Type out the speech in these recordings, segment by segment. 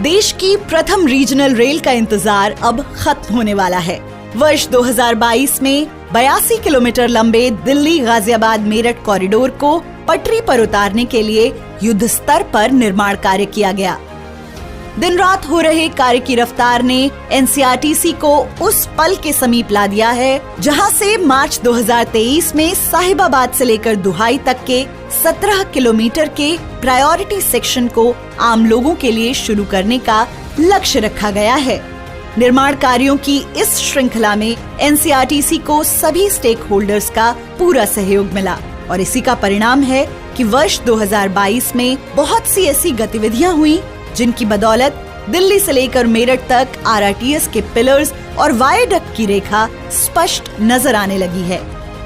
देश की प्रथम रीजनल रेल का इंतजार अब खत्म होने वाला है। वर्ष 2022 में 82 किलोमीटर लंबे दिल्ली गाजियाबाद मेरठ कॉरिडोर को पटरी पर उतारने के लिए युद्ध स्तर पर निर्माण कार्य किया गया। दिन रात हो रहे कार्य की रफ्तार ने एनसीआरटीसी को उस पल के समीप ला दिया है जहां से मार्च 2023 में साहिबाबाद से लेकर दुहाई तक के 17 किलोमीटर के प्रायोरिटी सेक्शन को आम लोगों के लिए शुरू करने का लक्ष्य रखा गया है। निर्माण कार्यों की इस श्रृंखला में एनसीआरटीसी को सभी स्टेक होल्डर्स का पूरा सहयोग मिला और इसी का परिणाम है कि वर्ष 2022 में बहुत सी ऐसी गतिविधियां हुई जिनकी बदौलत दिल्ली से लेकर मेरठ तक आरआरटीएस के पिलर्स और वायडक्ट की रेखा स्पष्ट नजर आने लगी है।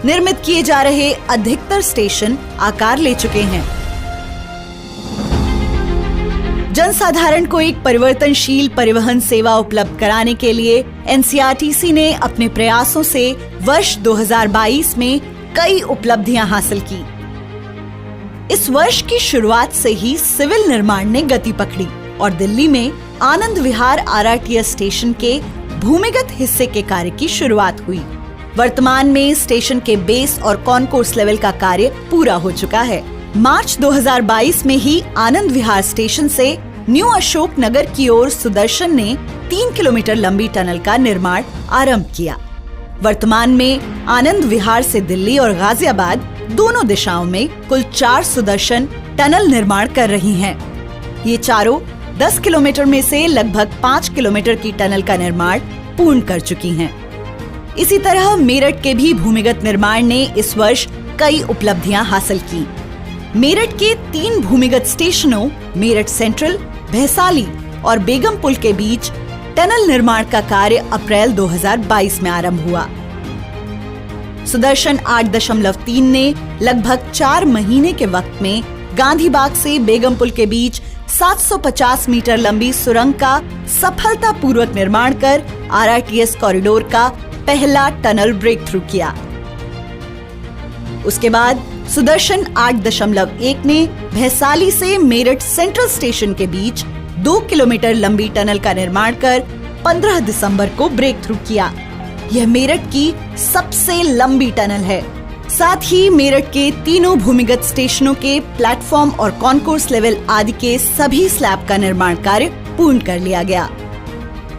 निर्मित किए जा रहे अधिकतर स्टेशन आकार ले चुके हैं। जनसाधारण को एक परिवर्तनशील परिवहन सेवा उपलब्ध कराने के लिए एनसीआरटीसी ने अपने प्रयासों से वर्ष 2022 में कई उपलब्धियां हासिल की। इस वर्ष की शुरुआत से ही सिविल निर्माण ने गति पकड़ी और दिल्ली में आनंद विहार आरआरटीएस स्टेशन के भूमिगत हिस्से के कार्य की शुरुआत हुई। वर्तमान में स्टेशन के बेस और कॉन्कोर्स लेवल का कार्य पूरा हो चुका है। मार्च 2022 में ही आनंद विहार स्टेशन से न्यू अशोक नगर की ओर सुदर्शन ने 3 किलोमीटर लंबी टनल का निर्माण आरंभ किया। वर्तमान में आनंद विहार से दिल्ली और गाजियाबाद दोनों दिशाओं में कुल 4 सुदर्शन टनल निर्माण कर रही हैं। ये चारों 10 किलोमीटर में से लगभग 5 किलोमीटर की टनल का निर्माण पूर्ण कर चुकी हैं। इसी तरह मेरठ के भी भूमिगत निर्माण ने इस वर्ष कई उपलब्धियां हासिल की। मेरठ के 3 भूमिगत स्टेशनों मेरठ सेंट्रल, भैसाली और बेगमपुल के बीच टनल निर्माण का कार्य अप्रैल 2022 में आरंभ हुआ। सुदर्शन 8.3 ने लगभग 4 महीने के वक्त में गांधी बाग से बेगमपुल के बीच 750 मीटर लंबी सुरंग का सफलतापूर्वक निर्माण कर आरआरटीएस कॉरिडोर का पहला टनल ब्रेक थ्रू किया। उसके बाद सुदर्शन 8.1 ने भैसाली से मेरठ सेंट्रल स्टेशन के बीच 2 किलोमीटर लंबी टनल का निर्माण कर 15 दिसंबर को ब्रेक थ्रू किया। यह मेरठ की सबसे लंबी टनल है। साथ ही मेरठ के तीनों भूमिगत स्टेशनों के प्लेटफॉर्म और कॉन्कोर्स लेवल आदि के सभी स्लैब का निर्माण कार्य पूर्ण कर लिया गया।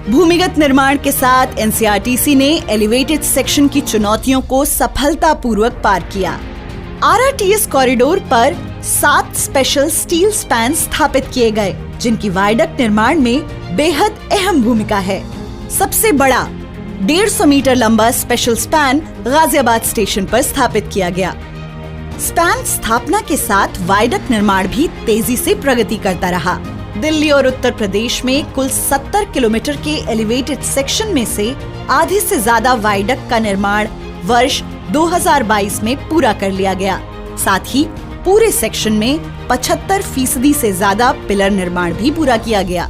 भूमिगत निर्माण के साथ एनसीआरटीसी ने एलिवेटेड सेक्शन की चुनौतियों को सफलतापूर्वक पार किया। आरआरटीएस कॉरिडोर पर 7 स्पेशल स्टील स्पैन स्थापित किए गए जिनकी वायडक्ट निर्माण में बेहद अहम भूमिका है। सबसे बड़ा 150 मीटर लंबा स्पेशल स्पैन गाजियाबाद स्टेशन पर स्थापित किया गया। स्पैन स्थापना के साथ वायडक्ट निर्माण भी तेजी से प्रगति करता रहा। दिल्ली और उत्तर प्रदेश में कुल 70 किलोमीटर के एलिवेटेड सेक्शन में से आधे से ज्यादा वायडक्ट का निर्माण वर्ष 2022 में पूरा कर लिया गया। साथ ही पूरे सेक्शन में 75% से ज्यादा पिलर निर्माण भी पूरा किया गया।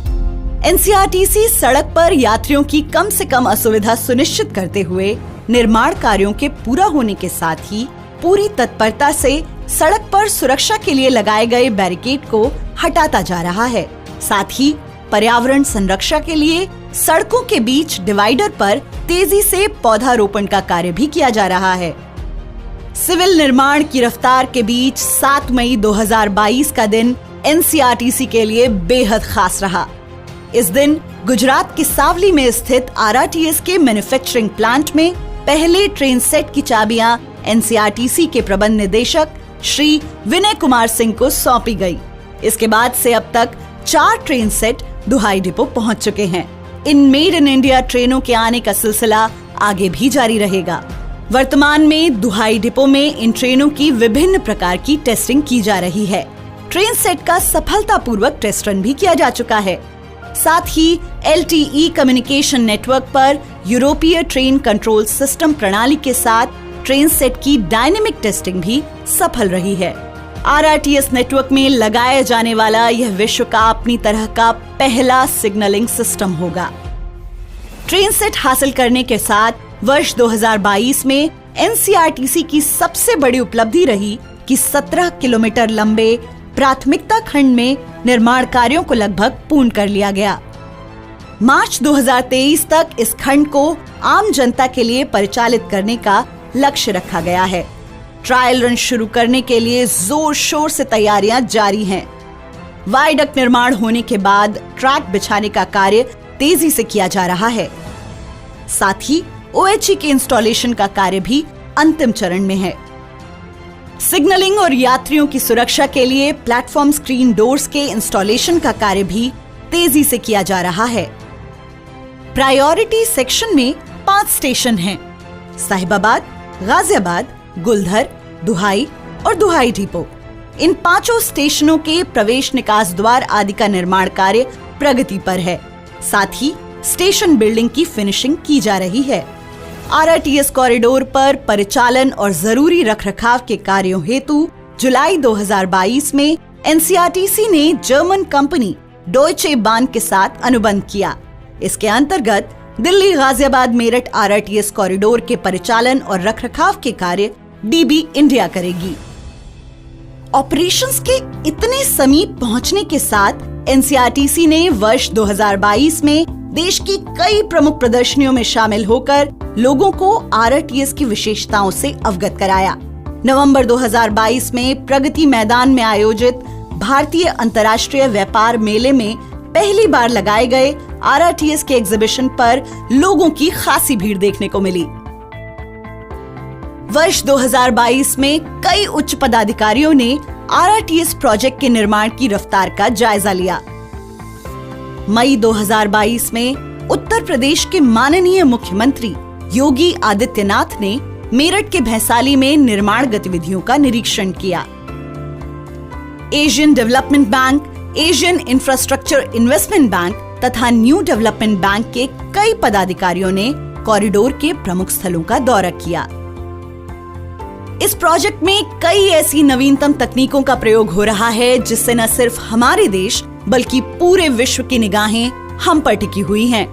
एनसीआरटीसी सड़क पर यात्रियों की कम से कम असुविधा सुनिश्चित करते हुए निर्माण कार्यों के पूरा होने के साथ ही पूरी तत्परता से सड़क पर सुरक्षा के लिए लगाए गए बैरिकेड को हटाता जा रहा है। साथ ही पर्यावरण संरक्षण के लिए सड़कों के बीच डिवाइडर पर तेजी से पौधारोपण का कार्य भी किया जा रहा है। सिविल निर्माण की रफ्तार के बीच 7 मई 2022 का दिन एनसीआरटीसी के लिए बेहद खास रहा। इस दिन गुजरात के सावली में स्थित आरआरटीएस के मैन्युफैक्चरिंग प्लांट में पहले ट्रेन सेट की चाबियां एनसीआरटीसी के प्रबंध निदेशक श्री विनय कुमार सिंह को सौंपी गई। इसके बाद से अब तक 4 ट्रेन सेट दुहाई डिपो पहुंच चुके हैं। इन मेड इन इंडिया ट्रेनों के आने का सिलसिला आगे भी जारी रहेगा। वर्तमान में दुहाई डिपो में इन ट्रेनों की विभिन्न प्रकार की टेस्टिंग की जा रही है। ट्रेन सेट का सफलतापूर्वक टेस्ट रन भी किया जा चुका है। साथ ही LTE कम्युनिकेशन नेटवर्क पर यूरोपीय ट्रेन कंट्रोल सिस्टम प्रणाली के साथ ट्रेन सेट की डायनेमिक टेस्टिंग भी सफल रही है। आरआरटीएस नेटवर्क में लगाया जाने वाला यह विश्व का अपनी तरह का पहला सिग्नलिंग सिस्टम होगा। ट्रेन सेट हासिल करने के साथ वर्ष 2022 में एनसीआरटीसी की सबसे बड़ी उपलब्धि रही कि 17 किलोमीटर लंबे प्राथमिकता खंड में निर्माण कार्यों को लगभग पूर्ण कर लिया गया। मार्च 2023 तक इस खंड को आम जनता के लिए परिचालित करने का लक्ष्य रखा गया है। ट्रायल रन शुरू करने के लिए जोर शोर से तैयारियां जारी हैं। वायडक्ट निर्माण होने के बाद ट्रैक बिछाने का कार्य तेजी से किया जा रहा है। साथ ही OHE के इंस्टॉलेशन का कार्य भी अंतिम चरण में है। सिग्नलिंग और यात्रियों की सुरक्षा के लिए प्लेटफॉर्म स्क्रीन डोर्स के इंस्टॉलेशन का कार्य भी तेजी से किया जा रहा है। प्रायोरिटी सेक्शन में 5 स्टेशन हैं: साहिबाबाद, गाजियाबाद, गुलधर, दुहाई और दुहाई डिपो। इन 5 स्टेशनों के प्रवेश निकास द्वार आदि का निर्माण कार्य प्रगति पर है। साथ ही स्टेशन बिल्डिंग की फिनिशिंग की जा रही है। RRTS कॉरिडोर पर परिचालन और जरूरी रखरखाव के कार्यों हेतु जुलाई 2022 में NCRTC ने जर्मन कंपनी डॉयचे बान के साथ अनुबंध किया। इसके अंतर्गत दिल्ली गाजियाबाद मेरठ RRTS कॉरिडोर के परिचालन और रखरखाव के कार्य DB इंडिया करेगी। ऑपरेशंस के इतने समीप पहुंचने के साथ NCRTC ने वर्ष 2022 में देश की कई प्रमुख प्रदर्शनियों में शामिल होकर लोगों को RRTS की विशेषताओं से अवगत कराया। नवंबर 2022 में प्रगति मैदान में आयोजित भारतीय अंतर्राष्ट्रीय व्यापार मेले में पहली बार लगाए गए RRTS के एग्जीबिशन पर लोगों की खासी भीड़ देखने को मिली। वर्ष 2022 में कई उच्च पदाधिकारियों ने RRTS प्रोजेक्ट के निर्माण की रफ्तार का जायजा लिया। मई 2022 में उत्तर प्रदेश के माननीय मुख्यमंत्री योगी आदित्यनाथ ने मेरठ के भैंसाली में निर्माण गतिविधियों का निरीक्षण किया। Asian development bank, Asian infrastructure investment bank तथा न्यू डेवलपमेंट बैंक के कई पदाधिकारियों ने कॉरिडोर के प्रमुख स्थलों का दौरा किया। इस प्रोजेक्ट में कई ऐसी नवीनतम तकनीकों का प्रयोग हो रहा है जिससे न सिर्फ हमारे देश बल्कि पूरे विश्व की निगाहें हम पर टिकी हुई हैं।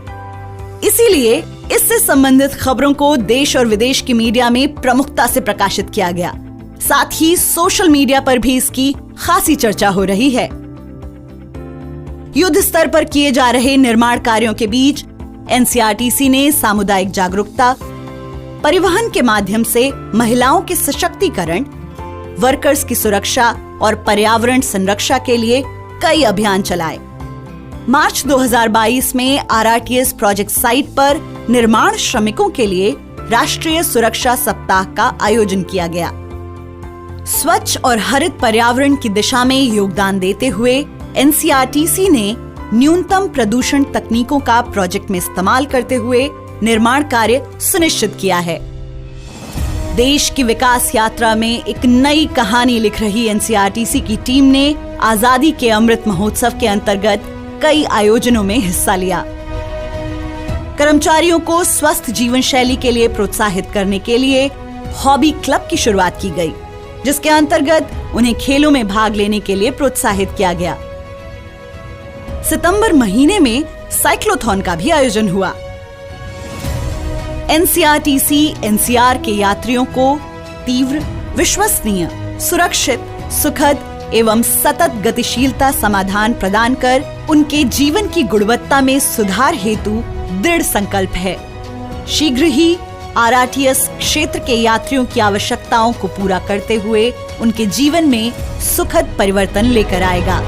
इसीलिए इससे संबंधित खबरों को देश और विदेश की मीडिया में प्रमुखता से प्रकाशित किया गया। साथ ही सोशल मीडिया पर भी इसकी खासी चर्चा हो रही है। युद्ध स्तर पर किए जा रहे निर्माण कार्यों के बीच NCRTC ने सामुदायिक जागरूकता, परिवहन के माध्यम से महिलाओं के सशक्तिकरण, वर्कर्स की सुरक्षा और पर्यावरण संरक्षा के लिए कई अभियान चलाए। मार्च 2022 में RRTS प्रोजेक्ट साइट पर निर्माण श्रमिकों के लिए राष्ट्रीय सुरक्षा सप्ताह का आयोजन किया गया। स्वच्छ और हरित पर्यावरण की दिशा में योगदान देते हुए NCRTC ने न्यूनतम प्रदूषण तकनीकों का प्रोजेक्ट में इस्तेमाल करते हुए निर्माण कार्य सुनिश्चित किया है। देश की विकास यात्रा में एक नई कहानी लिख रही NCRTC की टीम ने आजादी के अमृत महोत्सव के अंतर्गत कई आयोजनों में हिस्सा लिया। कर्मचारियों को स्वस्थ जीवन शैली के लिए प्रोत्साहित करने के लिए हॉबी क्लब की शुरुआत की गई, जिसके अंतर्गत उन्हें खेलों में भाग लेने के लिए प्रोत्साहित किया गया। सितंबर महीने में साइक्लोथॉन का भी आयोजन हुआ। NCRTC NCR के यात्रियों को तीव्र, विश्वसनीय, सुरक्षित, सुखद एवं सतत गतिशीलता समाधान प्रदान कर उनके जीवन की गुणवत्ता में सुधार हेतु दृढ़ संकल्प है। शीघ्र ही RRTS क्षेत्र के यात्रियों की आवश्यकताओं को पूरा करते हुए उनके जीवन में सुखद परिवर्तन लेकर आएगा।